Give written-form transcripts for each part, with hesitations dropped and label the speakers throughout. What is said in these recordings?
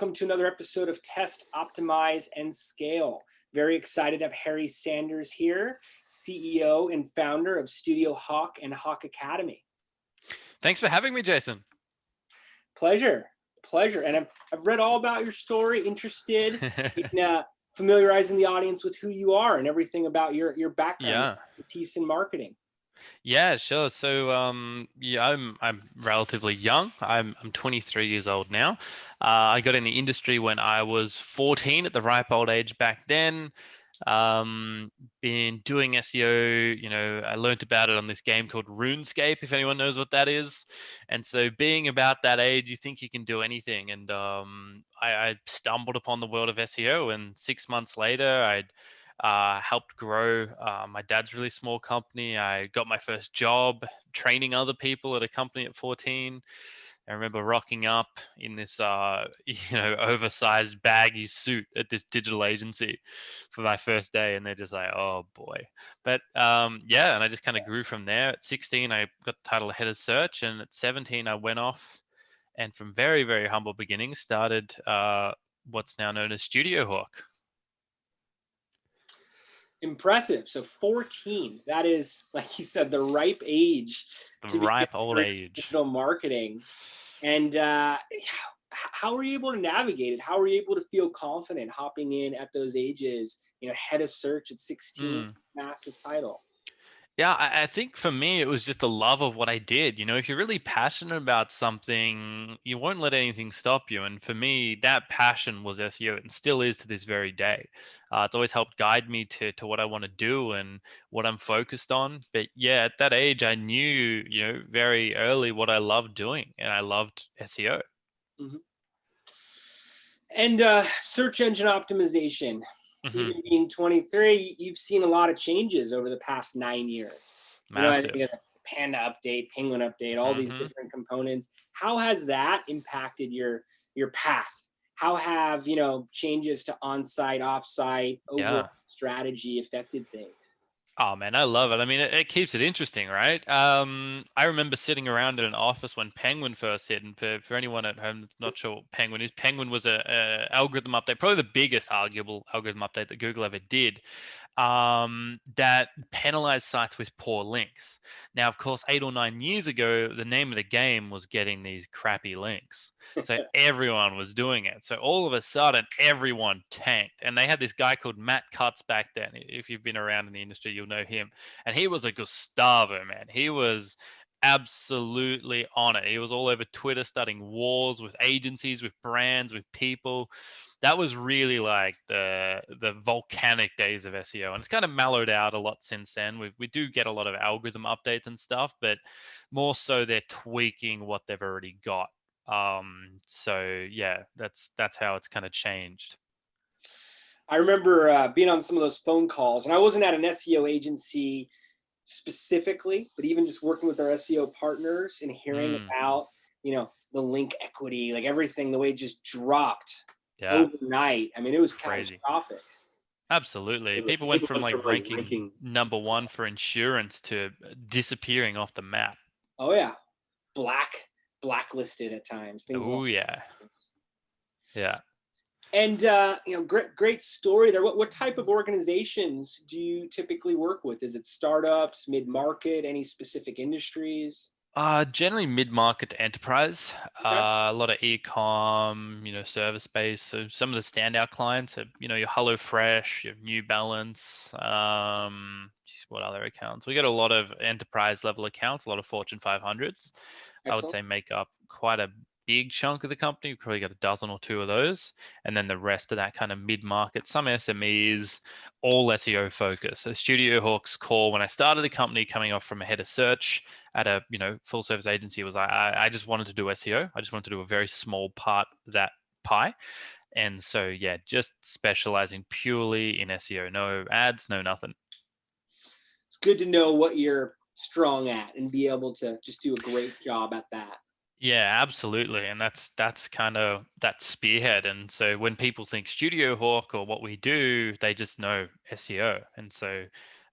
Speaker 1: welcome to another episode of Test, Optimize, and Scale. Very excited to have Harry Sanders here, CEO and founder of StudioHawk and Hawk Academy.
Speaker 2: Thanks for having me, Jason.
Speaker 1: Pleasure. And I've read all about your story, interested in familiarizing the audience with who you are and everything about your background, expertise in marketing.
Speaker 2: Yeah, sure. So, I'm relatively young. I'm 23 years old now. I got in the industry when I was 14, at the ripe old age back then. Been doing SEO. I learned about it on this game called RuneScape, if anyone knows what that is. And so, being about that age, you think you can do anything. And I stumbled upon the world of SEO, and 6 months later, I'd helped grow my dad's really small company. I got my first job training other people at a company at 14. I remember rocking up in this, oversized baggy suit at this digital agency for my first day, and they're just like, "Oh boy!" But and I just kind of grew from there. At 16, I got the title of head of search, and at 17, I went off, and from very, very humble beginnings, started what's now known as StudioHawk.
Speaker 1: Impressive. So 14, that is, like you said, the ripe age.
Speaker 2: The ripe old age.
Speaker 1: Digital marketing. And how were you able to navigate it? How were you able to feel confident hopping in at those ages, head of search at 16, massive title?
Speaker 2: Yeah, I think for me, it was just the love of what I did. If you're really passionate about something, you won't let anything stop you. And for me, that passion was SEO and still is to this very day. It's always helped guide me to what I want to do and what I'm focused on. But yeah, at that age, I knew, very early what I loved doing, and I loved SEO.
Speaker 1: Mm-hmm. And search engine optimization. Even being 23, you've seen a lot of changes over the past 9 years.
Speaker 2: Massive.
Speaker 1: The Panda update, Penguin update, all these different components. How has that impacted your path? How have changes to on-site, off-site, overall strategy affected things?
Speaker 2: Oh man, I love it. I mean, it keeps it interesting, right? I remember sitting around in an office when Penguin first hit, and for anyone at home not sure what Penguin is, Penguin was a algorithm update, probably the biggest arguable algorithm update that Google ever did, that penalized sites with poor links. Now, of course, 8 or 9 years ago, the name of the game was getting these crappy links. So everyone was doing it. So all of a sudden, everyone tanked. And they had this guy called Matt Cutts back then. If you've been around in the industry, you'll know him. And he was a Gustavo, man. He was absolutely on it. He was all over Twitter starting wars with agencies, with brands, with people. That was really like the volcanic days of SEO, and it's kind of mellowed out a lot since then. We do get a lot of algorithm updates and stuff, but more so they're tweaking what they've already got. So yeah, that's how it's kind of changed.
Speaker 1: I remember being on some of those phone calls, and I wasn't at an SEO agency specifically, but even just working with our SEO partners and hearing about, the link equity, like everything, the way it just dropped overnight. I mean, it was
Speaker 2: crazy.
Speaker 1: Catastrophic.
Speaker 2: Absolutely. People went from like ranking number 1 for insurance to disappearing off the map.
Speaker 1: Oh yeah. Blacklisted at times.
Speaker 2: Oh yeah. Yeah.
Speaker 1: And great story there. What type of organizations do you typically work with? Is it startups, mid-market, any specific industries?
Speaker 2: Generally mid-market to enterprise. Okay. A lot of e-com, service-based. So some of the standout clients are, your HelloFresh, your New Balance. What other accounts? We get a lot of enterprise level accounts, a lot of Fortune 500s. Excellent. I would say make up quite a big chunk of the company. We've probably got a dozen or two of those, and then the rest of that kind of mid-market, some SMEs, all SEO focus. So StudioHawk's core, when I started the company, coming off from a head of search at a full service agency, was I just wanted to do SEO. I just wanted to do a very small part of that pie. And so yeah, just specializing purely in SEO, no ads, no nothing.
Speaker 1: It's good to know what you're strong at and be able to just do a great job at that.
Speaker 2: Yeah, absolutely. And that's kind of that spearhead. And so when people think StudioHawk or what we do, they just know SEO. And so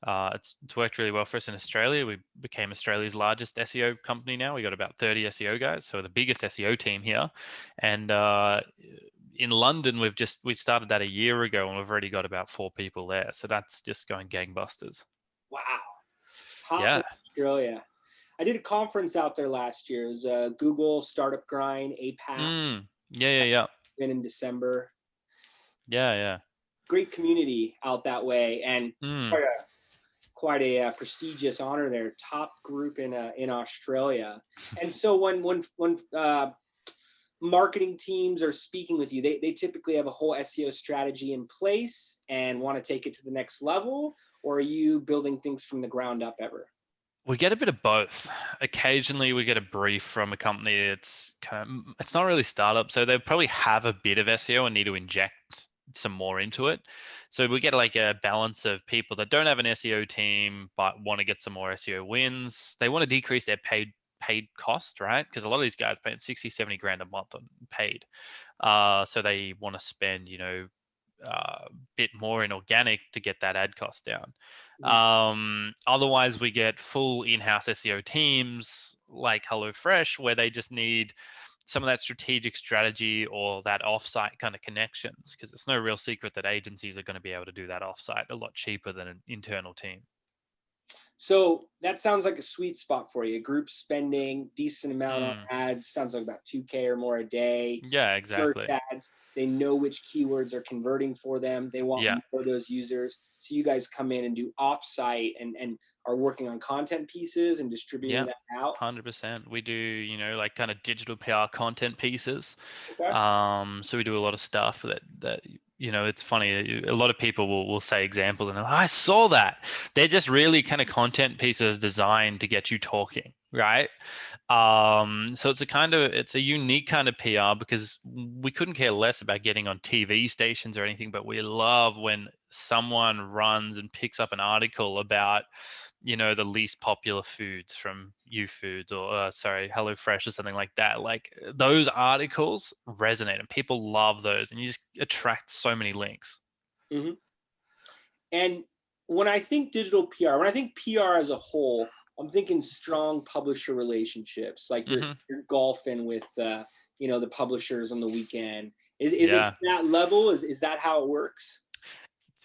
Speaker 2: it's worked really well for us in Australia. We became Australia's largest SEO company now. We got about 30 SEO guys, so the biggest SEO team here. And in London, we started that a year ago, and we've already got about 4 people there. So that's just going gangbusters.
Speaker 1: Wow. Top in
Speaker 2: Yeah.
Speaker 1: Australia. I did a conference out there last year. It was Google Startup Grind, APAC,
Speaker 2: Yeah.
Speaker 1: been in December.
Speaker 2: Yeah.
Speaker 1: Great community out that way, and quite a prestigious honor there. Top group in Australia. And so when marketing teams are speaking with you, they typically have a whole SEO strategy in place and want to take it to the next level, or are you building things from the ground up ever?
Speaker 2: We get a bit of both. Occasionally we get a brief from a company it's not really startup, so they probably have a bit of SEO and need to inject some more into it. So we get like a balance of people that don't have an SEO team but want to get some more SEO wins. They want to decrease their paid cost, right? Because a lot of these guys paying 60, 70 grand a month on paid. So they want to spend, bit more in organic to get that ad cost down. Otherwise, we get full in-house SEO teams like HelloFresh, where they just need some of that strategic strategy or that offsite kind of connections, because it's no real secret that agencies are going to be able to do that offsite a lot cheaper than an internal team.
Speaker 1: So that sounds like a sweet spot for you. Group spending, decent amount on ads, sounds like about 2K or more a day.
Speaker 2: Yeah, exactly.
Speaker 1: Search ads, they know which keywords are converting for them. They want more of those users. So you guys come in and do offsite and are working on content pieces and distributing that out.
Speaker 2: 100%. We do, like kind of digital PR content pieces.
Speaker 1: Okay.
Speaker 2: So we do a lot of stuff that it's funny. A lot of people will say examples and they're like, I saw that. They're just really kind of content pieces designed to get you talking, right? So it's a unique kind of PR, because we couldn't care less about getting on TV stations or anything, but we love when someone runs and picks up an article about the least popular foods from YouFoods or HelloFresh or something like that. Like those articles resonate and people love those, and you just attract so many links.
Speaker 1: Mm-hmm. And when I think digital PR, when I think PR as a whole, I'm thinking strong publisher relationships, like you're golfing with the publishers on the weekend. Is it to that level? Is that how it works?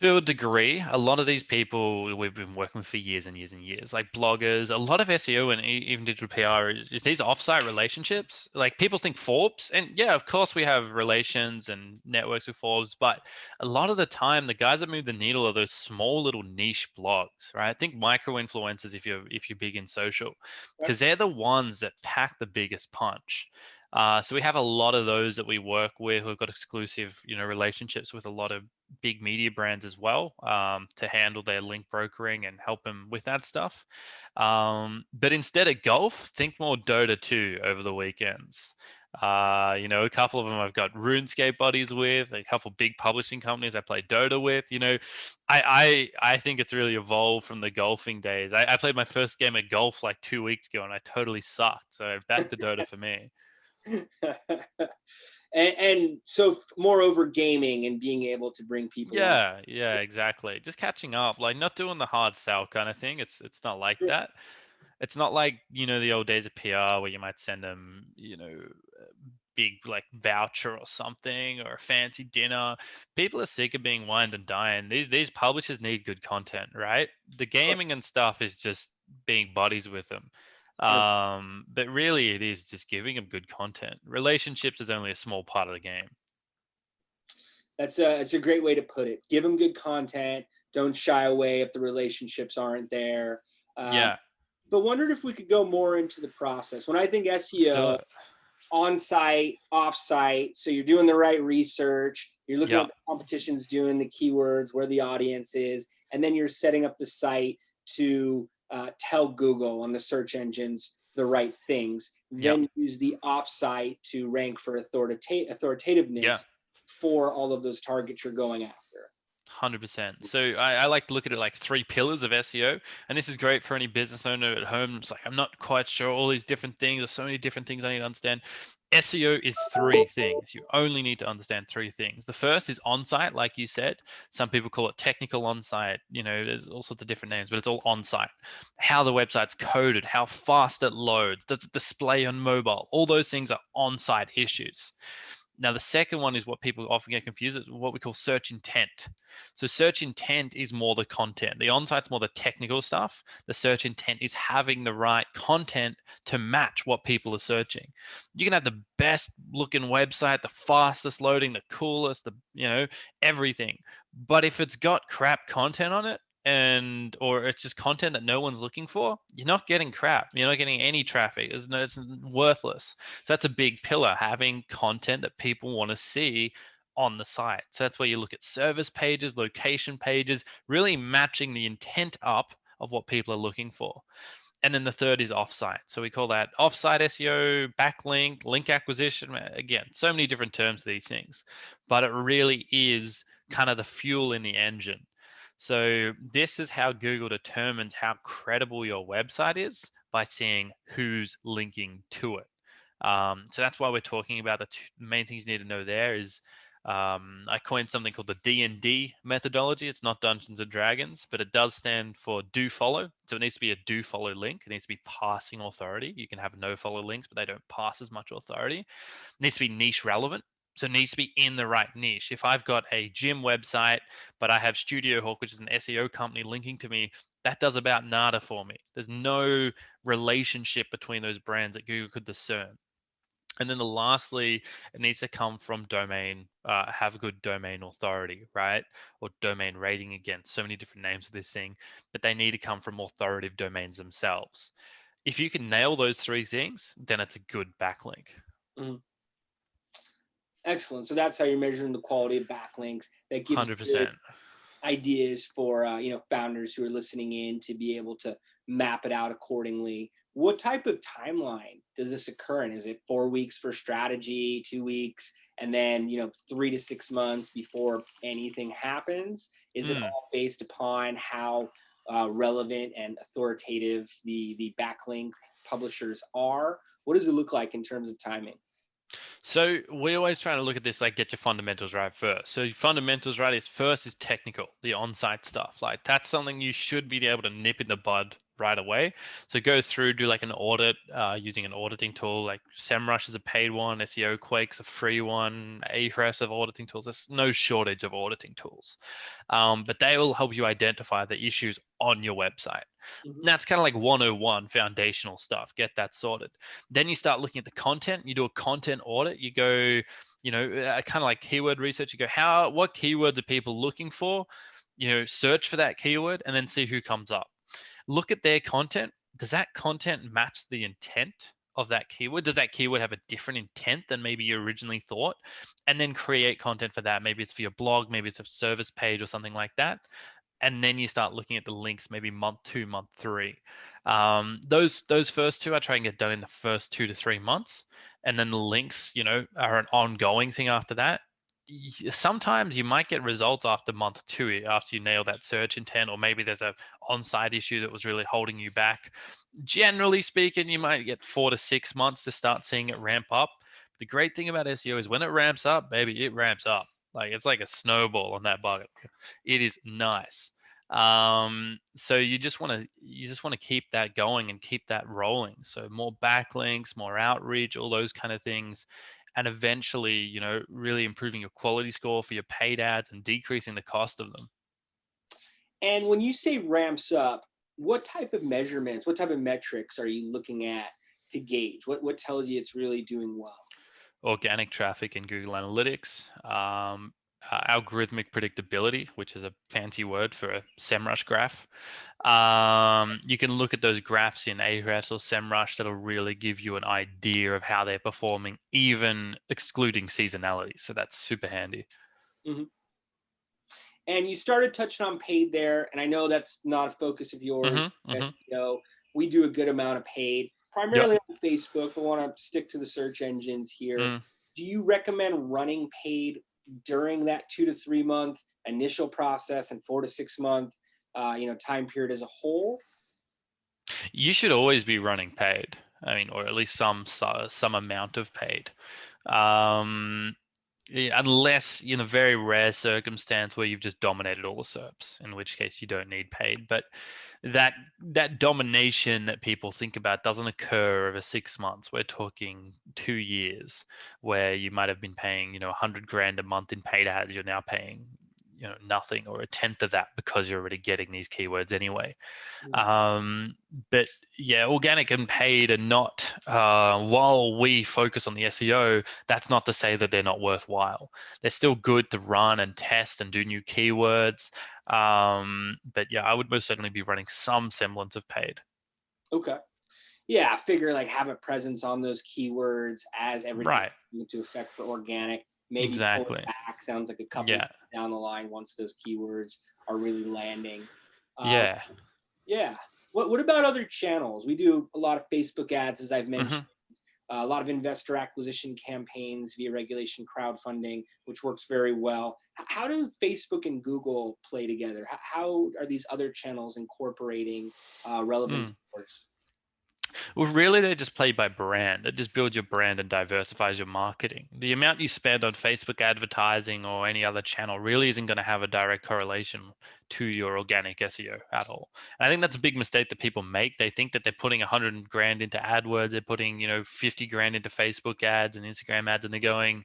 Speaker 2: To a degree, a lot of these people we've been working with for years and years and years, like bloggers, a lot of SEO and even digital PR is these offsite relationships. Like people think Forbes, and yeah, of course we have relations and networks with Forbes, but a lot of the time the guys that move the needle are those small little niche blogs, right? Think micro influencers if you're big in social, because they're the ones that pack the biggest punch. So we have a lot of those that we work with. We've got exclusive, relationships with a lot of big media brands as well, to handle their link brokering and help them with that stuff. But instead of golf, think more Dota 2 over the weekends. A couple of them I've got RuneScape buddies with, a couple of big publishing companies I play Dota with. I think it's really evolved from the golfing days. I played my first game of golf like 2 weeks ago and I totally sucked. So back to Dota for me.
Speaker 1: and so moreover, gaming and being able to bring people
Speaker 2: on. Exactly. Just catching up, like not doing the hard sell kind of thing. It's not like that. It's not like the old days of PR where you might send them a big like voucher or something or a fancy dinner. People are sick of being wined and dined. These publishers need good content, right? The gaming and stuff is just being buddies with them. But really it is just giving them good content. Relationships is only a small part of the game.
Speaker 1: It's a great way to put it. Give them good content. Don't shy away if the relationships aren't there. But wondered if we could go more into the process. When I think SEO, on-site, off-site, so you're doing the right research, you're looking at the competition's doing the keywords, where the audience is, and then you're setting up the site to tell Google on the search engines the right things. Then use the off-site to rank for authoritativeness for all of those targets you're going after.
Speaker 2: 100%. So I like to look at it like 3 pillars of SEO, and this is great for any business owner at home. It's like, I'm not quite sure all these different things. There's so many different things I need to understand. SEO is 3 things. You only need to understand 3 things. The first is on-site, like you said. Some people call it technical on-site. There's all sorts of different names, but it's all on-site. How the website's coded, how fast it loads, does it display on mobile? All those things are on-site issues. Now, the second one is what people often get confused with, what we call search intent. So search intent is more the content. The on-site's more the technical stuff. The search intent is having the right content to match what people are searching. You can have the best looking website, the fastest loading, the coolest, everything. But if it's got crap content on it, or it's just content that no one's looking for, you're not getting crap. You're not getting any traffic. It's worthless. So that's a big pillar, having content that people want to see on the site. So that's where you look at service pages, location pages, really matching the intent up of what people are looking for. And then the third is offsite. So we call that offsite SEO, backlink, link acquisition. Again, so many different terms for these things, but it really is kind of the fuel in the engine. So this is how Google determines how credible your website is, by seeing who's linking to it. So that's why we're talking about the main things you need to know there is, I coined something called the D&D methodology. It's not Dungeons and Dragons, but it does stand for do follow. So it needs to be a do follow link. It needs to be passing authority. You can have no follow links, but they don't pass as much authority. It needs to be niche relevant. So it needs to be in the right niche. If I've got a gym website, but I have StudioHawk, which is an SEO company, linking to me, that does about nada for me. There's no relationship between those brands that Google could discern. And then lastly, it needs to come from domain, have a good domain authority, right? Or domain rating. Again, so many different names for this thing, but they need to come from authoritative domains themselves. If you can nail those three things, then it's a good backlink.
Speaker 1: Mm-hmm. Excellent. So that's how you're measuring the quality of backlinks. That gives
Speaker 2: 100%.
Speaker 1: ideas for founders who are listening in to be able to map it out accordingly. What type of timeline does this occur in? Is it 4 weeks for strategy, 2 weeks, and then 3 to 6 months before anything happens? Is it all based upon how relevant and authoritative the backlink publishers are? What does it look like in terms of timing?
Speaker 2: So we always try to look at this, like, get your fundamentals right first. So your fundamentals right is technical, the on-site stuff. Like, that's something you should be able to nip in the bud right away. So go through, do like an audit using an auditing tool. Like SEMRush is a paid one, SEO Quake's a free one, Ahrefs of auditing tools. There's no shortage of auditing tools, but they will help you identify the issues on your website.
Speaker 1: Mm-hmm.
Speaker 2: And that's kind of like 101 foundational stuff. Get that sorted. Then you start looking at the content. You do a content audit. You go, kind of like keyword research. You go, what keywords are people looking for? Search for that keyword and then see who comes up. Look at their content. Does that content match the intent of that keyword? Does that keyword have a different intent than maybe you originally thought? And then create content for that. Maybe it's for your blog, maybe it's a service page or something like that. And then you start looking at the links, maybe month 2, month 3. Those first two I try and get done in the first 2 to 3 months, and then the links, are an ongoing thing after that. Sometimes you might get results after month 2, after you nail that search intent, or maybe there's a on-site issue that was really holding you back. Generally speaking, you might get 4 to 6 months to start seeing it ramp up. The great thing about SEO is when it ramps up, baby, it ramps up. Like, it's like a snowball on that bucket. It is nice. So you just want to keep that going and keep that rolling. So more backlinks, more outreach, all those kind of things. And eventually, really improving your quality score for your paid ads and decreasing the cost of them.
Speaker 1: And when you say ramps up, what type of measurements, what type of metrics are you looking at to gauge? What tells you it's really doing well?
Speaker 2: Organic traffic in Google Analytics, algorithmic predictability, which is a fancy word for a SEMrush graph. You can look at those graphs in Ahrefs or SEMrush that'll really give you an idea of how they're performing, even excluding seasonality. So that's super handy.
Speaker 1: Mm-hmm. And you started touching on paid there, and I know that's not a focus of yours, SEO. We do a good amount of paid, primarily on Facebook, but want to stick to the search engines here. Do you recommend running paid during that 2 to 3 month initial process and 4 to 6 month time period as a whole?
Speaker 2: You should always be running paid. I mean, or at least some amount of paid. unless in a very rare circumstance where you've just dominated all the SERPs, in which case you don't need paid. But that domination that people think about doesn't occur over 6 months. We're talking 2 years, where you might have been paying 100 grand a month in paid ads. You're now paying nothing or a tenth of that because you're already getting these keywords anyway. But yeah, organic and paid are not, while we focus on the SEO, that's not to say that they're not worthwhile. They're still good to run and test and do new keywords. But yeah, I would most certainly be running some semblance of paid.
Speaker 1: Okay. Yeah, I figure like have a presence on those keywords as everything
Speaker 2: Right.
Speaker 1: into effect for organic. Maybe pull it
Speaker 2: Exactly.
Speaker 1: back. Sounds like a couple
Speaker 2: Yeah.
Speaker 1: down the line once those keywords are really landing. Um,
Speaker 2: Yeah.
Speaker 1: yeah. What about other channels? We do a lot of Facebook ads, as I've mentioned.
Speaker 2: Hmm.
Speaker 1: A lot of investor acquisition campaigns via regulation crowdfunding, which works very well. How do Facebook and Google play together? How are these other channels incorporating relevance?
Speaker 2: Well, really, they just play by brand. It just builds your brand and diversifies your marketing. The amount you spend on Facebook advertising or any other channel really isn't going to have a direct correlation to your organic SEO at all. And I think that's a big mistake that people make. They think that they're putting 100 grand into AdWords, they're putting 50 grand into Facebook ads and Instagram ads, and they're going,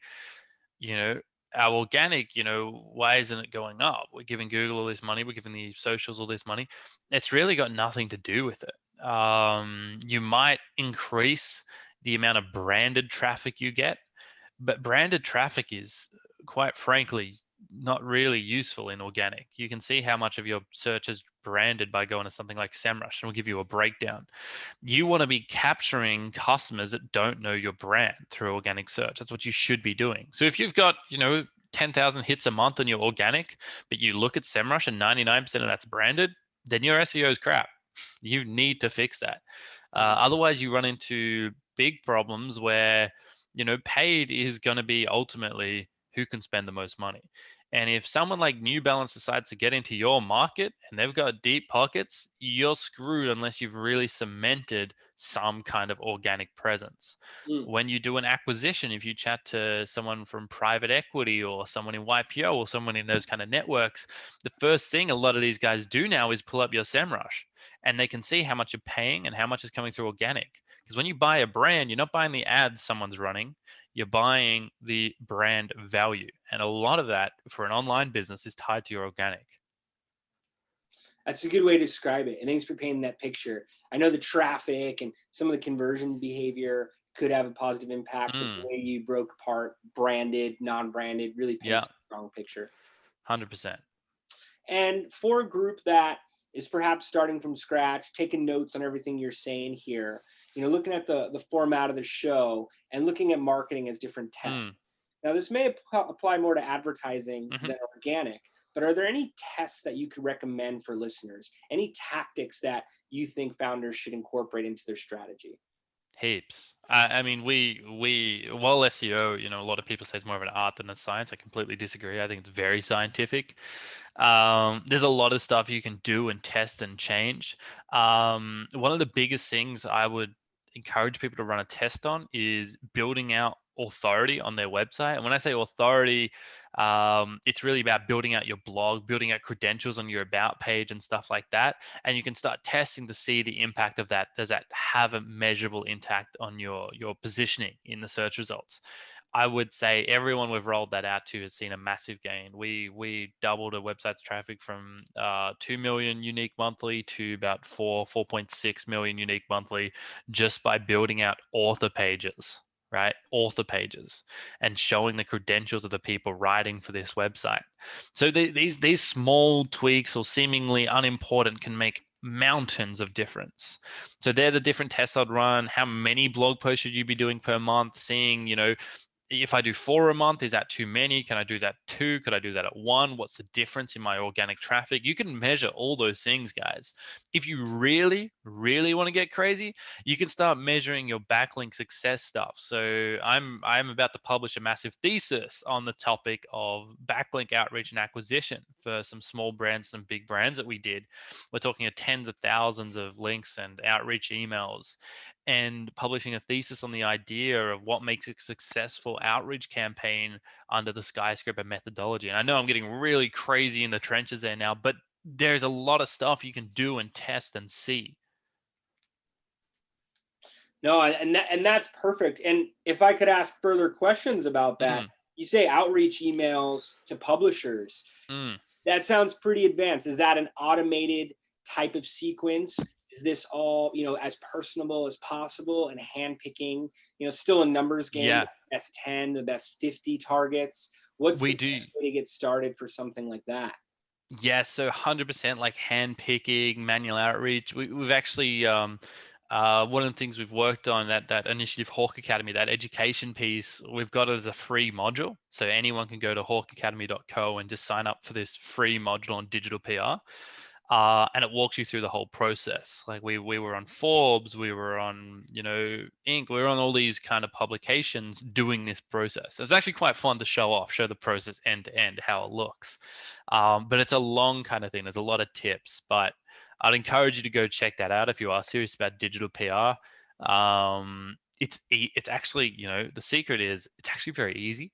Speaker 2: you know, our organic, why isn't it going up? We're giving Google all this money, we're giving the socials all this money. It's really got nothing to do with it. You might increase the amount of branded traffic you get, but branded traffic is, quite frankly, not really useful in organic. You can see how much of your search is branded by going to something like SEMRush, and we'll give you a breakdown. You want to be capturing customers that don't know your brand through organic search. That's what you should be doing. So if you've got, 10,000 hits a month on your organic, but you look at SEMrush and 99% of that's branded, then your SEO is crap. You need to fix that. Otherwise, you run into big problems where, paid is going to be ultimately who can spend the most money. And if someone like New Balance decides to get into your market and they've got deep pockets, you're screwed unless you've really cemented some kind of organic presence.
Speaker 1: Mm.
Speaker 2: When you do an acquisition, if you chat to someone from private equity or someone in YPO or someone in those kind of networks, the first thing a lot of these guys do now is pull up your SEMrush, and they can see how much you're paying and how much is coming through organic. Because when you buy a brand, you're not buying the ads someone's running, you're buying the brand value. And a lot of that for an online business is tied to your organic.
Speaker 1: That's a good way to describe it. And thanks for painting that picture. I know the traffic and some of the conversion behavior could have a positive impact, but the way you broke apart branded, non-branded really
Speaker 2: Yeah,
Speaker 1: paints a strong picture.
Speaker 2: 100%.
Speaker 1: And for a group that is perhaps starting from scratch, taking notes on everything you're saying here, looking at the format of the show and looking at marketing as different tests. Now, this may apply more to advertising
Speaker 2: Mm-hmm.
Speaker 1: than organic, but are there any tests that you could recommend for listeners? Any tactics that you think founders should incorporate into their strategy?
Speaker 2: Heaps. I mean, while SEO, a lot of people say it's more of an art than a science. I completely disagree. I think it's very scientific. There's a lot of stuff you can do and test and change. One of the biggest things I would encourage people to run a test on is building out authority on their website. And when I say authority, it's really about building out your blog, building out credentials on your about page and stuff like that. And you can start testing to see the impact of that. Does that have a measurable impact on your positioning in the search results? I would say everyone we've rolled that out to has seen a massive gain. We doubled a website's traffic from 2 million unique monthly to about 4.6 million unique monthly, just by building out author pages, right? Author pages, and showing the credentials of the people writing for this website. So these small tweaks or seemingly unimportant can make mountains of difference. So they're the different tests I'd run. How many blog posts should you be doing per month? Seeing, if I do 4 a month, is that too many? Can I do that 2? Could I do that at 1? What's the difference in my organic traffic? You can measure all those things, guys. If you really, really want to get crazy, you can start measuring your backlink success stuff. So I'm about to publish a massive thesis on the topic of backlink outreach and acquisition for some small brands, some big brands that we did. We're talking of tens of thousands of links and outreach emails. and publishing a thesis on the idea of what makes a successful outreach campaign under the skyscraper methodology. And I know I'm getting really crazy in the trenches there now, but there's a lot of stuff you can do and test and see.
Speaker 1: No, and that's perfect. And if I could ask further questions about that, you say outreach emails to publishers. That sounds pretty advanced. Is that an automated type of sequence? Is this all, as personable as possible and handpicking, still a numbers game,
Speaker 2: Yeah.
Speaker 1: the best 10, the best 50 targets? What's
Speaker 2: We
Speaker 1: the
Speaker 2: do.
Speaker 1: best way to get started for something like that?
Speaker 2: Yeah, so 100% like hand picking, manual outreach. We've actually one of the things we've worked on, that initiative Hawk Academy, that education piece, we've got it as a free module. So anyone can go to hawkacademy.co and just sign up for this free module on digital PR. And it walks you through the whole process. Like we were on Forbes, we were on, Inc. We were on all these kind of publications doing this process. It's actually quite fun to show the process end to end, how it looks. But it's a long kind of thing. There's a lot of tips, but I'd encourage you to go check that out if you are serious about digital PR. It's actually, the secret is it's actually very easy.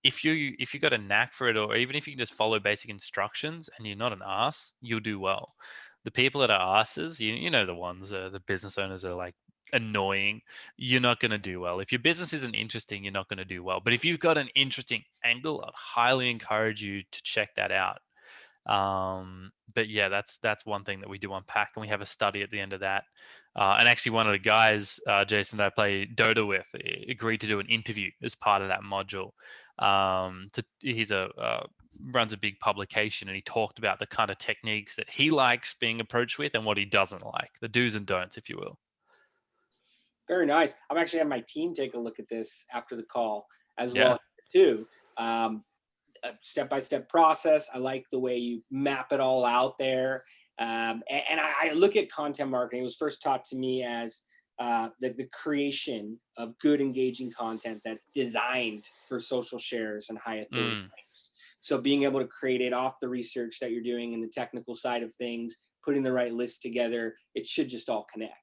Speaker 2: If you got a knack for it, or even if you can just follow basic instructions and you're not an ass, you'll do well. The people that are asses, you know the ones, the business owners are like annoying, you're not going to do well. If your business isn't interesting, you're not going to do well. But if you've got an interesting angle, I'd highly encourage you to check that out. But yeah, that's one thing that we do unpack, and we have a study at the end of that. And actually, one of the guys, Jason, that I play Dota with, agreed to do an interview as part of that module. He's runs a big publication, and he talked about the kind of techniques that he likes being approached with and what he doesn't like, the do's and don'ts, if you will.
Speaker 1: Very nice. I'm actually having my team take a look at this after the call as
Speaker 2: Yeah.
Speaker 1: well too. A step-by-step process. I like the way you map it all out there. And I look at content marketing. It was first taught to me as the creation of good, engaging content that's designed for social shares and high authority links. So being able to create it off the research that you're doing and the technical side of things, putting the right list together, it should just all connect.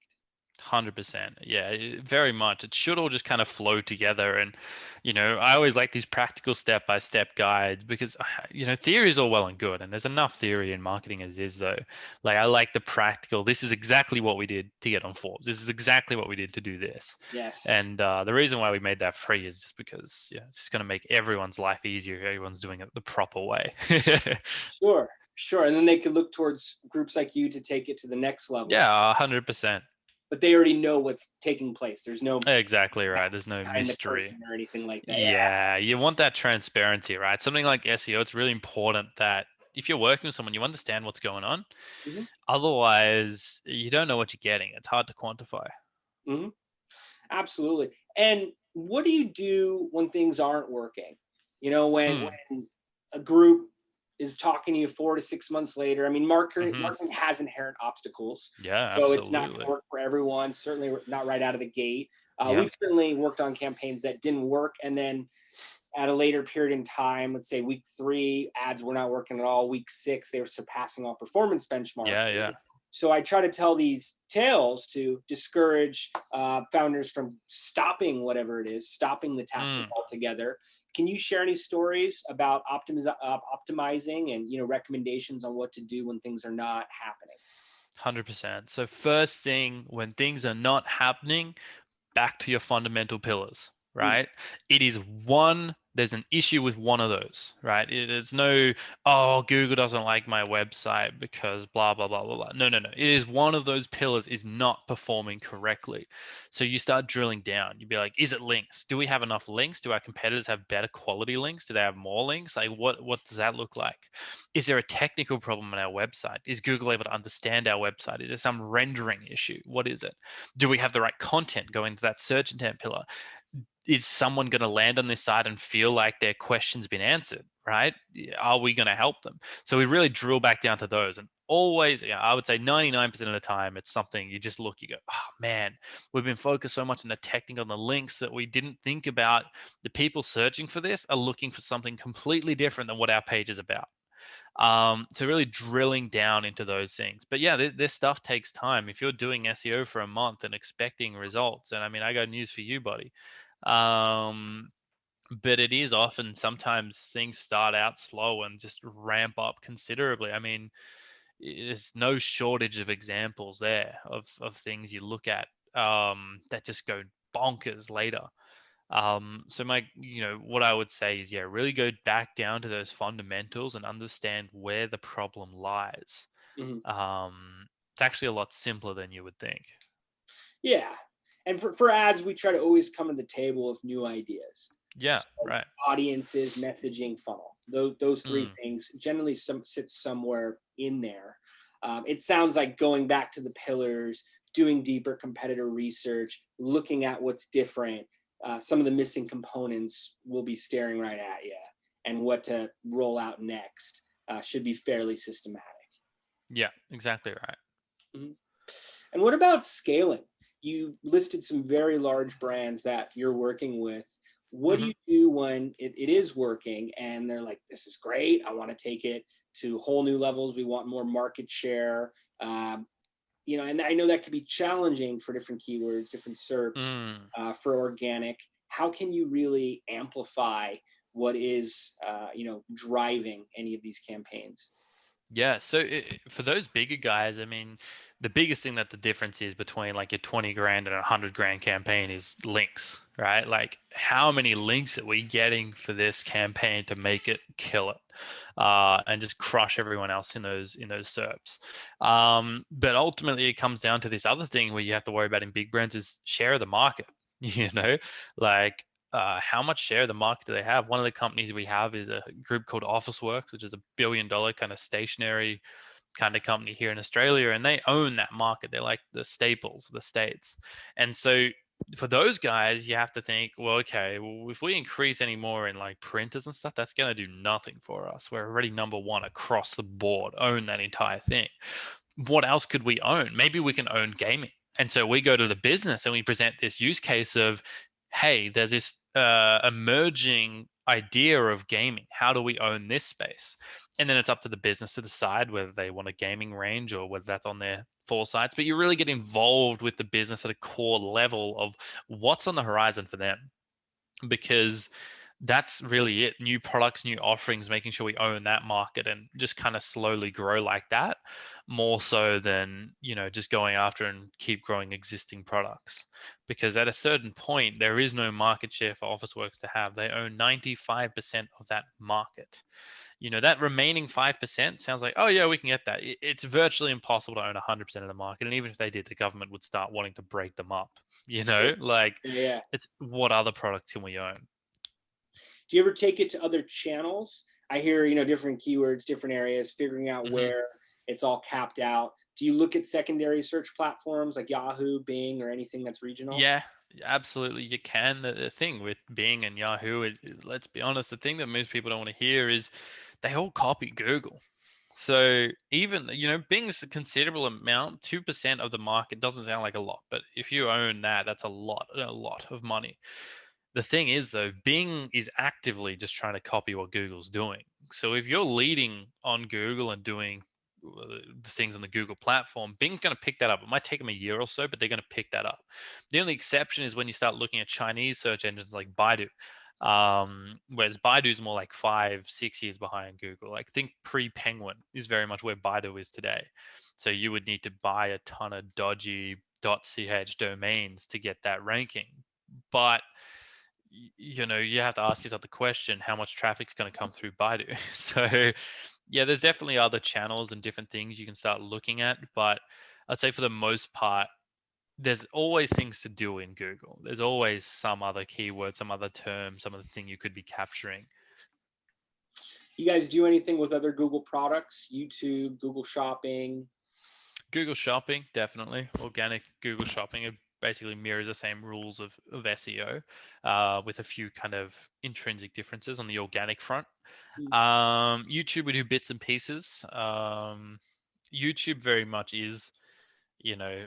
Speaker 2: 100%. Yeah, very much. It should all just kind of flow together. And, I always like these practical step-by-step guides because, theory is all well and good. And there's enough theory in marketing as is, though. Like, I like the practical. This is exactly what we did to get on Forbes. This is exactly what we did to do this.
Speaker 1: Yes.
Speaker 2: And the reason why we made that free is just because, it's just going to make everyone's life easier if everyone's doing it the proper way.
Speaker 1: Sure. And then they could look towards groups like you to take it to the next level.
Speaker 2: Yeah, 100%.
Speaker 1: But they already know what's taking place. There's no
Speaker 2: exactly right. There's no mystery
Speaker 1: or anything like that.
Speaker 2: Yeah, you want that transparency, right? Something like SEO, it's really important that if you're working with someone, you understand what's going on. Otherwise, you don't know what you're getting. It's hard to quantify.
Speaker 1: Absolutely. And what do you do when things aren't working? When a group is talking to you 4 to 6 months later. I mean, marketing has inherent obstacles.
Speaker 2: Yeah,
Speaker 1: so
Speaker 2: absolutely.
Speaker 1: It's not going to work for everyone. Certainly not right out of the gate. We've certainly worked on campaigns that didn't work, and then at a later period in time, let's say week 3, ads were not working at all. Week 6, they were surpassing all performance benchmarks.
Speaker 2: Yeah.
Speaker 1: So I try to tell these tales to discourage founders from stopping whatever it is, stopping the tactic altogether. Can you share any stories about optimizing and recommendations on what to do when things are not happening?
Speaker 2: 100%. So first thing, when things are not happening, back to your fundamental pillars, right? It is there's an issue with one of those, right? It is no, Google doesn't like my website because blah, blah, blah, blah, blah. No. It is one of those pillars is not performing correctly. So you start drilling down. You'd be like, is it links? Do we have enough links? Do our competitors have better quality links? Do they have more links? Like what does that look like? Is there a technical problem on our website? Is Google able to understand our website? Is there some rendering issue? What is it? Do we have the right content going to that search intent pillar? Is someone going to land on this site and feel like their question's been answered, right? Are we going to help them? So we really drill back down to those. And always, I would say 99% of the time, it's something you just look, you go, oh man, we've been focused so much on the technical, on the links that we didn't think about the people searching for this are looking for something completely different than what our page is about. So really drilling down into those things. But yeah, this stuff takes time. If you're doing SEO for a month and expecting results, and I mean, I got news for you, buddy. But it is often, sometimes things start out slow and just ramp up considerably. I mean, there's no shortage of examples there of things you look at that just go bonkers later. So what I would say is, yeah, really go back down to those fundamentals and understand where the problem lies.
Speaker 1: Mhm.
Speaker 2: It's actually a lot simpler than you would think.
Speaker 1: Yeah. And for ads, we try to always come to the table with new ideas.
Speaker 2: Yeah,
Speaker 1: So
Speaker 2: right.
Speaker 1: audiences, messaging, funnel. Those three
Speaker 2: Mm,
Speaker 1: things generally sit somewhere in there. It sounds like going back to the pillars, doing deeper competitor research, looking at what's different. Some of the missing components will be staring right at you, and what to roll out next should be fairly systematic.
Speaker 2: yeah, exactly right.
Speaker 1: Mhm. And what about scaling? You listed some very large brands that you're working with. What do
Speaker 2: Hmm.
Speaker 1: you do when it is working and they're like, this is great, I want to take it to whole new levels, we want more market share? And I know that could be challenging for different keywords, different SERPs,
Speaker 2: Mm.
Speaker 1: for organic. How can you really amplify what is, driving any of these campaigns?
Speaker 2: Yeah, so for those bigger guys, I mean, the biggest thing that the difference is between like your 20 grand and a 100 grand campaign is links, right? Like, how many links are we getting for this campaign to make it kill it, and just crush everyone else in those SERPs. But ultimately, it comes down to this other thing where you have to worry about in big brands is share of the market. You know, like, how much share of the market do they have? One of the companies we have is a group called Officeworks, which is $1 billion kind of stationery kind of company here in Australia, and they own that market. They're like the staples of the States. And so for those guys, you have to think, well, okay, well, if we increase any more in like printers and stuff, that's going to do nothing for us. We're already number one across the board, own that entire thing. What else could we own? Maybe we can own gaming. And so we go to the business and we present this use case of, hey, there's this emerging idea of gaming. How do we own this space? And then it's up to the business to decide whether they want a gaming range or whether that's on their foresights. But you really get involved with the business at a core level of what's on the horizon for them, because that's really it. New products, new offerings, making sure we own that market and just kind of slowly grow like that, more so than just going after and keep growing existing products. Because at a certain point, there is no market share for Officeworks to have. They own 95% of that market. That remaining 5% sounds like, oh yeah, we can get that. It's virtually impossible to own 100% of the market, and even if they did, the government would start wanting to break them up.
Speaker 1: Sure.
Speaker 2: Like,
Speaker 1: Yeah.
Speaker 2: it's what other products can we own?
Speaker 1: Do you ever take it to other channels? I hear, different keywords, different areas, figuring out
Speaker 2: Hmm.
Speaker 1: where it's all capped out. Do you look at secondary search platforms like Yahoo, Bing, or anything that's regional?
Speaker 2: Yeah, absolutely. You can. The thing with Bing and Yahoo, let's be honest, the thing that most people don't want to hear is they all copy Google. So even, Bing's a considerable amount. 2% of the market doesn't sound like a lot, but if you own that, that's a lot of money. The thing is, though, Bing is actively just trying to copy what Google's doing. So if you're leading on Google and doing the things on the Google platform, Bing's going to pick that up. It might take them a year or so, but they're going to pick that up. The only exception is when you start looking at Chinese search engines like Baidu, whereas Baidu's more like 5, 6 years behind Google. Like, think pre-Penguin is very much where Baidu is today. So you would need to buy a ton of dodgy .ch domains to get that ranking. But you have to ask yourself the question, how much traffic is going to come through Baidu? So yeah, there's definitely other channels and different things you can start looking at, but I'd say for the most part, there's always things to do in Google. There's always some other keyword, some other term, some other thing you could be capturing.
Speaker 1: You guys do anything with other Google products? YouTube, Google Shopping?
Speaker 2: Google Shopping, definitely. Organic Google Shopping, it basically mirrors the same rules of SEO, with a few kind of intrinsic differences on the organic front.
Speaker 1: Hmm.
Speaker 2: YouTube, we do bits and pieces. YouTube very much is, you know,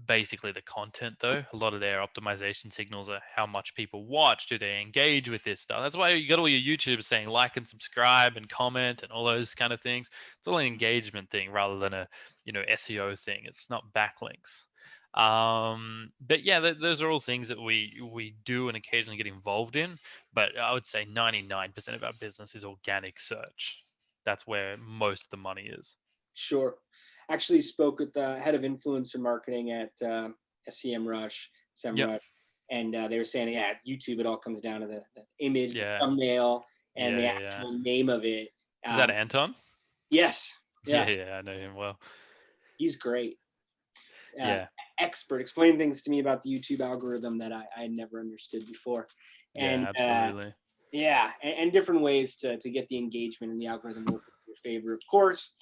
Speaker 2: basically the content though. A lot of their optimization signals are how much people watch, do they engage with this stuff. That's why you got all your YouTubers saying like and subscribe and comment and all those kind of things. It's all an engagement thing rather than a SEO thing. It's not backlinks. But yeah, those are all things that we do and occasionally get involved in. But I would say 99% of our business is organic search. That's where most of the money is.
Speaker 1: Sure. Actually spoke with the head of influencer marketing at SEMRush,
Speaker 2: Yep.
Speaker 1: and they were saying, yeah, at YouTube, it all comes down to the image, the
Speaker 2: Yeah.
Speaker 1: thumbnail, and the
Speaker 2: Yeah.
Speaker 1: actual name of it.
Speaker 2: Is that Anton?
Speaker 1: Yes.
Speaker 2: Yeah,
Speaker 1: Yes.
Speaker 2: I know him well.
Speaker 1: He's great.
Speaker 2: Yeah.
Speaker 1: Expert, explain things to me about the YouTube algorithm that I had never understood before.
Speaker 2: Yeah,
Speaker 1: And
Speaker 2: absolutely.
Speaker 1: yeah, and different ways to get the engagement and the algorithm working in your favor, of course.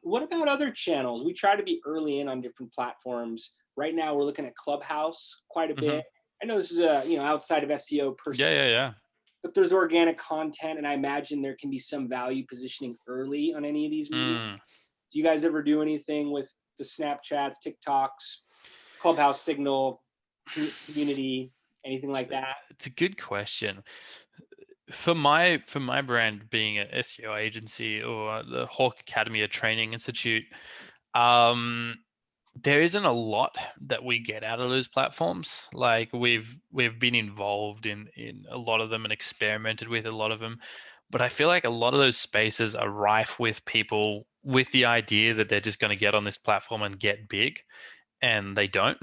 Speaker 1: What about other channels? We try to be early in on different platforms. Right now, we're looking at Clubhouse quite a bit. I know this is outside of SEO per se,
Speaker 2: Yeah.
Speaker 1: but there's organic content, and I imagine there can be some value positioning early on any of these media. Do you guys ever do anything with the Snapchats, TikToks, Clubhouse Signal, community, anything like that?
Speaker 2: It's a good question. For my brand being an SEO agency or the Hawk Academy, a training institute, there isn't a lot that we get out of those platforms. Like we've been involved in a lot of them and experimented with a lot of them, but I feel like a lot of those spaces are rife with people with the idea that they're just going to get on this platform and get big, and they don't.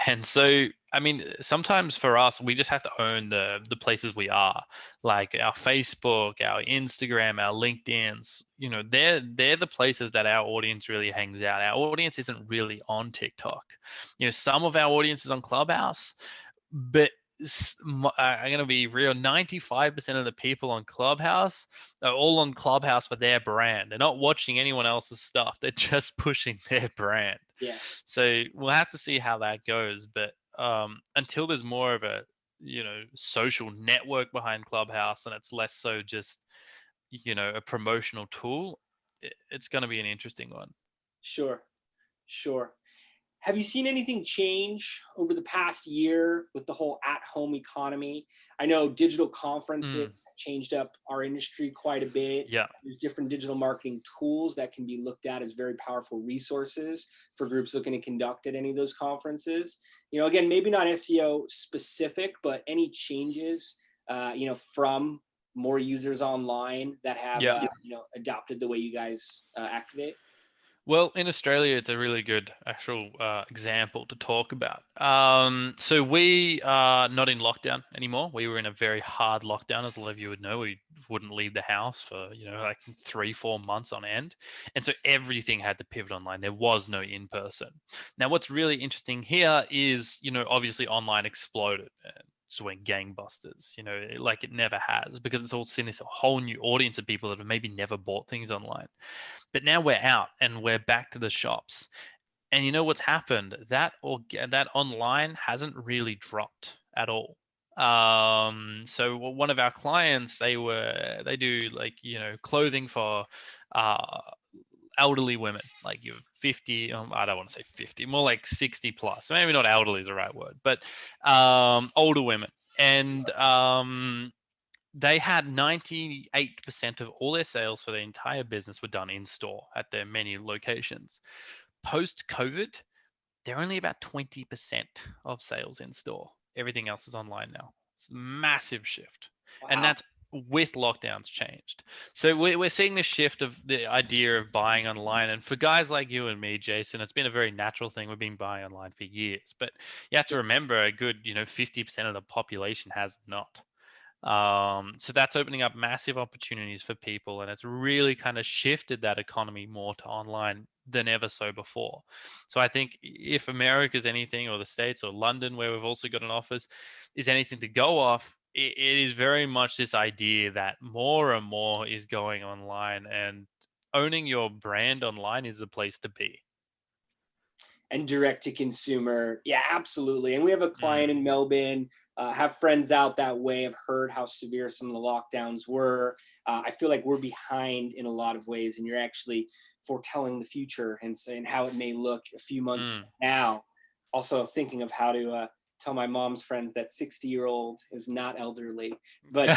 Speaker 2: And so, I mean, sometimes for us, we just have to own the places we are, like our Facebook, our Instagram, our LinkedIn's. They're the places that our audience really hangs out. Our audience isn't really on TikTok. Some of our audience is on Clubhouse, but I'm going to be real. 95% of the people on Clubhouse are all on Clubhouse for their brand. They're not watching anyone else's stuff. They're just pushing their brand.
Speaker 1: Yeah.
Speaker 2: So we'll have to see how that goes. But until there's more of a social network behind Clubhouse and it's less so just a promotional tool, it's going to be an interesting one.
Speaker 1: Sure. Have you seen anything change over the past year with the whole at-home economy? I know digital conferences changed up our industry quite a bit.
Speaker 2: Yeah.
Speaker 1: There's different digital marketing tools that can be looked at as very powerful resources for groups looking to conduct at any of those conferences. Again, maybe not SEO specific, but any changes, from more users online that have, adopted the way you guys activate?
Speaker 2: Well, in Australia, it's a really good actual example to talk about. So we are not in lockdown anymore. We were in a very hard lockdown, as a lot of you would know. We wouldn't leave the house for, like 3-4 months on end. And so everything had to pivot online. There was no in-person. Now, what's really interesting here is, obviously online exploded. Just went gangbusters, like it never has, because it's all seen this whole new audience of people that have maybe never bought things online. But now we're out and we're back to the shops. And you know what's happened? That online hasn't really dropped at all. So one of our clients, they do like, clothing for elderly women, like you're 50, I don't want to say 50, more like 60 plus. Maybe not elderly is the right word, but older women. And they had 98% of all their sales for their entire business were done in store at their many locations. Post COVID, they're only about 20% of sales in store. Everything else is online now. It's a massive shift.
Speaker 1: Wow.
Speaker 2: And that's with lockdowns changed. So we're seeing this shift of the idea of buying online. And for guys like you and me, Jason, it's been a very natural thing. We've been buying online for years. But you have to remember a good, 50% of the population has not. So that's opening up massive opportunities for people, and it's really kind of shifted that economy more to online than ever so before. So I think if America's anything, or the States or London, where we've also got an office, is anything to go off, it is very much this idea that more and more is going online, and owning your brand online is the place to be.
Speaker 1: And direct to consumer. Yeah, absolutely. And we have a client in Melbourne, have friends out that way, have heard how severe some of the lockdowns were. I feel like we're behind in a lot of ways, and you're actually foretelling the future and saying how it may look a few months from now. Also thinking of how to tell my mom's friends that 60-year-old is not elderly, but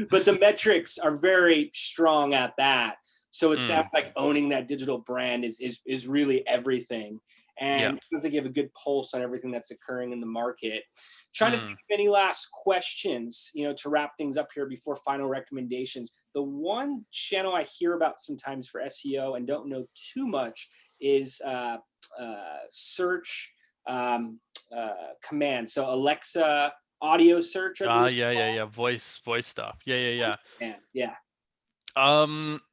Speaker 1: but the metrics are very strong at that. So it sounds like owning that digital brand is really everything. And it feels like you have a good pulse on everything that's occurring in the market. Trying to think of any last questions, to wrap things up here before final recommendations. The one channel I hear about sometimes for SEO and don't know too much is search command. So Alexa audio search.
Speaker 2: Yeah. Voice stuff. Yeah.
Speaker 1: Yeah.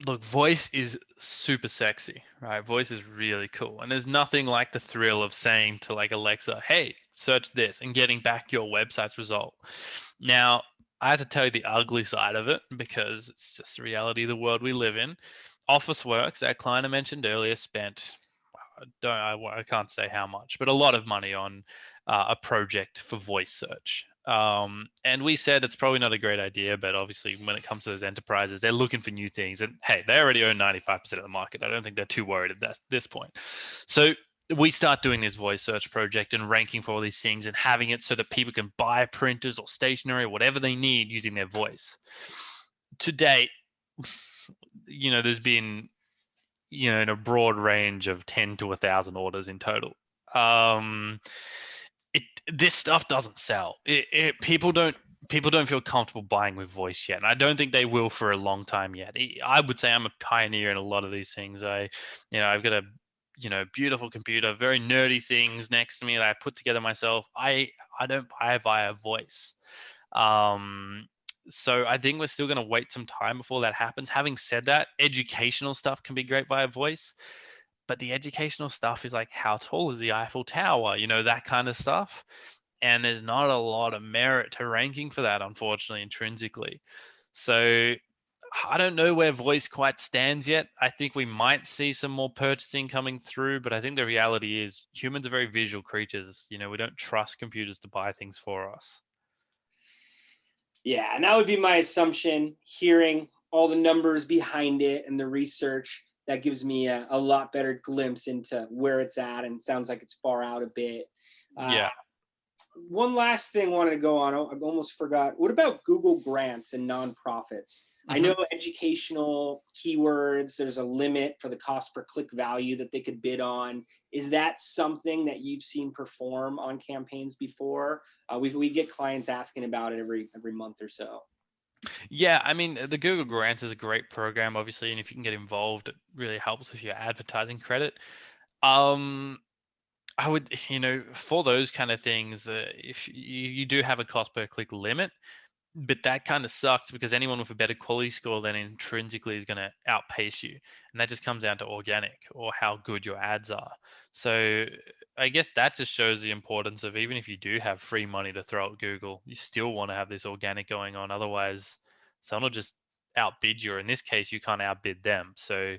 Speaker 2: Look, voice is super sexy, right? Voice is really cool. And there's nothing like the thrill of saying to like Alexa, hey, search this, and getting back your website's result. Now, I have to tell you the ugly side of it because it's just the reality of the world we live in. Officeworks, that client I mentioned earlier, spent I can't say how much, but a lot of money on a project for voice search. And we said it's probably not a great idea, but obviously when it comes to those enterprises, they're looking for new things. And hey, they already own 95% of the market. I don't think they're too worried at this point. So we start doing this voice search project and ranking for all these things and having it so that people can buy printers or stationery or whatever they need using their voice. To date, there's been in a broad range of 10 to 1,000 orders in total. This stuff doesn't sell. People don't feel comfortable buying with voice yet, and I don't think they will for a long time yet. I would say I'm a pioneer in a lot of these things. I've got a beautiful computer, very nerdy things next to me that I put together myself. I don't buy via voice. So I think we're still going to wait some time before that happens. Having said that, educational stuff can be great via voice, but the educational stuff is like, how tall is the Eiffel Tower? That kind of stuff. And there's not a lot of merit to ranking for that, unfortunately, intrinsically. So I don't know where voice quite stands yet. I think we might see some more purchasing coming through, but I think the reality is humans are very visual creatures. We don't trust computers to buy things for us.
Speaker 1: Yeah, and that would be my assumption. Hearing all the numbers behind it and the research, that gives me a lot better glimpse into where it's at, and sounds like it's far out a bit.
Speaker 2: Yeah.
Speaker 1: One last thing I wanted to go on. I almost forgot. What about Google grants and nonprofits? I know educational keywords, there's a limit for the cost per click value that they could bid on. Is that something that you've seen perform on campaigns before? We get clients asking about it every month or so.
Speaker 2: Yeah, I mean, the Google Grants is a great program, obviously, and if you can get involved, it really helps with your advertising credit. I would, for those kind of things, if you do have a cost per click limit, but that kind of sucks because anyone with a better quality score then intrinsically is going to outpace you. And that just comes down to organic or how good your ads are. So I guess that just shows the importance of, even if you do have free money to throw at Google, you still want to have this organic going on. Otherwise, someone will just outbid you. Or in this case, you can't outbid them. So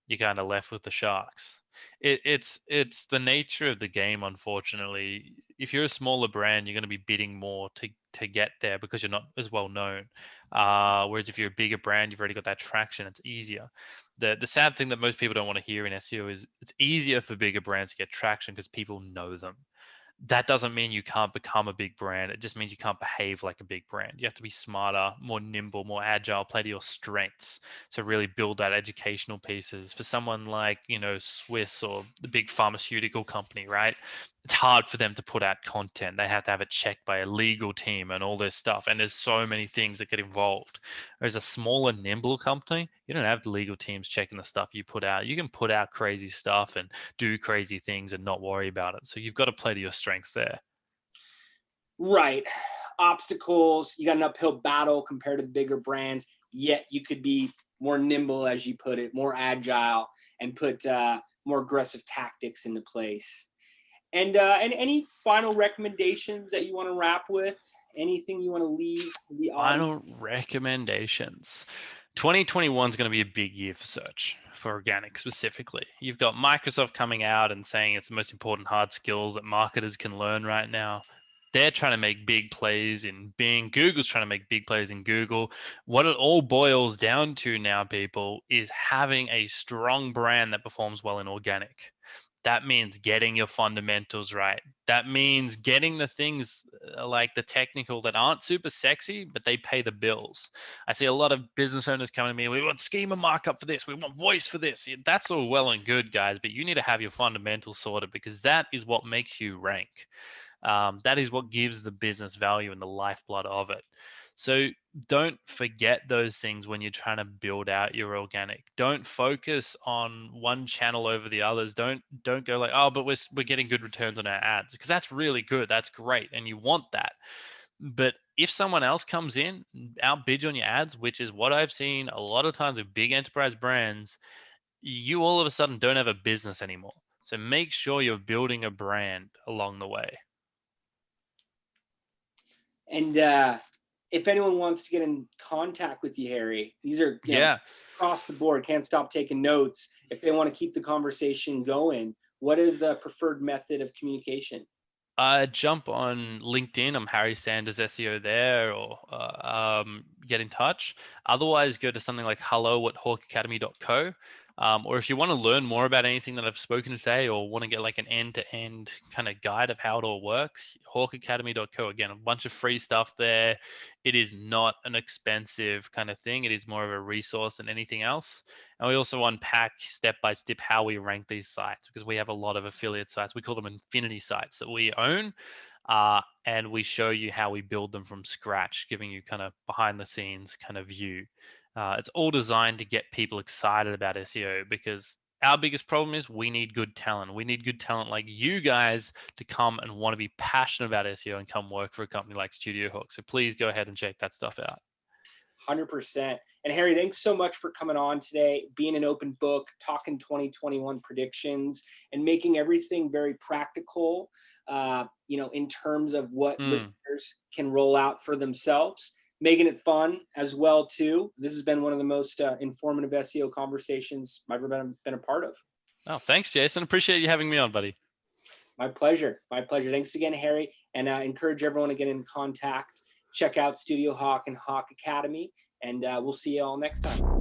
Speaker 2: you're kind of left with the sharks. It's the nature of the game, unfortunately. If you're a smaller brand, you're going to be bidding more to get there because you're not as well known. Whereas if you're a bigger brand, you've already got that traction. It's easier. The sad thing that most people don't want to hear in SEO is it's easier for bigger brands to get traction because people know them. That doesn't mean you can't become a big brand. It just means you can't behave like a big brand. You have to be smarter, more nimble, more agile, play to your strengths to really build that educational pieces. For someone like, Swiss or the big pharmaceutical company, right? It's hard for them to put out content. They have to have it checked by a legal team and all this stuff. And there's so many things that get involved. Whereas a smaller, nimble company, you don't have the legal teams checking the stuff you put out. You can put out crazy stuff and do crazy things and not worry about it. So you've got to play to your strengths there.
Speaker 1: Right. Obstacles, you got an uphill battle compared to the bigger brands, yet you could be more nimble, as you put it, more agile, and put more aggressive tactics into place. And any final recommendations that you want to wrap with? Anything you want to leave the audience?
Speaker 2: Final recommendations. 2021 is going to be a big year for search, for organic specifically. You've got Microsoft coming out and saying it's the most important hard skills that marketers can learn right now. They're trying to make big plays in Bing. Google's trying to make big plays in Google. What it all boils down to now, people, is having a strong brand that performs well in organic. That means getting your fundamentals right. That means getting the things like the technical that aren't super sexy, but they pay the bills. I see a lot of business owners coming to me, we want schema markup for this, we want voice for this. That's all well and good, guys, but you need to have your fundamentals sorted, because that is what makes you rank. That is what gives the business value and the lifeblood of it. So don't forget those things when you're trying to build out your organic. Don't focus on one channel over the others. Don't go like, oh, but we're getting good returns on our ads, because that's really good. That's great, and you want that. But if someone else comes in, outbids you on your ads, which is what I've seen a lot of times with big enterprise brands, you all of a sudden don't have a business anymore. So make sure you're building a brand along the way.
Speaker 1: And if anyone wants to get in contact with you, Harry, these are across the board. Can't stop taking notes. If they want to keep the conversation going, what is the preferred method of communication?
Speaker 2: Jump on LinkedIn. I'm Harry Sanders SEO there, or get in touch. Otherwise, go to something like hello@hawkacademy.co. Or if you want to learn more about anything that I've spoken today, or want to get like an end-to-end kind of guide of how it all works, hawkacademy.co. Again, a bunch of free stuff there. It is not an expensive kind of thing. It is more of a resource than anything else. And we also unpack step by step how we rank these sites, because we have a lot of affiliate sites. We call them infinity sites that we own. And we show you how we build them from scratch, giving you kind of behind the scenes kind of view. It's all designed to get people excited about SEO, because our biggest problem is we need good talent. We need good talent like you guys to come and want to be passionate about SEO and come work for a company like StudioHawk. So please go ahead and check that stuff out.
Speaker 1: 100%. And Harry, thanks so much for coming on today, being an open book, talking 2021 predictions, and making everything very practical, in terms of what listeners can roll out for themselves, making it fun as well too. This has been one of the most informative SEO conversations I've ever been a part of.
Speaker 2: Oh, thanks, Jason. Appreciate you having me on, buddy.
Speaker 1: My pleasure. My pleasure. Thanks again, Harry. And encourage everyone to get in contact. Check out StudioHawk and Hawk Academy. And we'll see you all next time.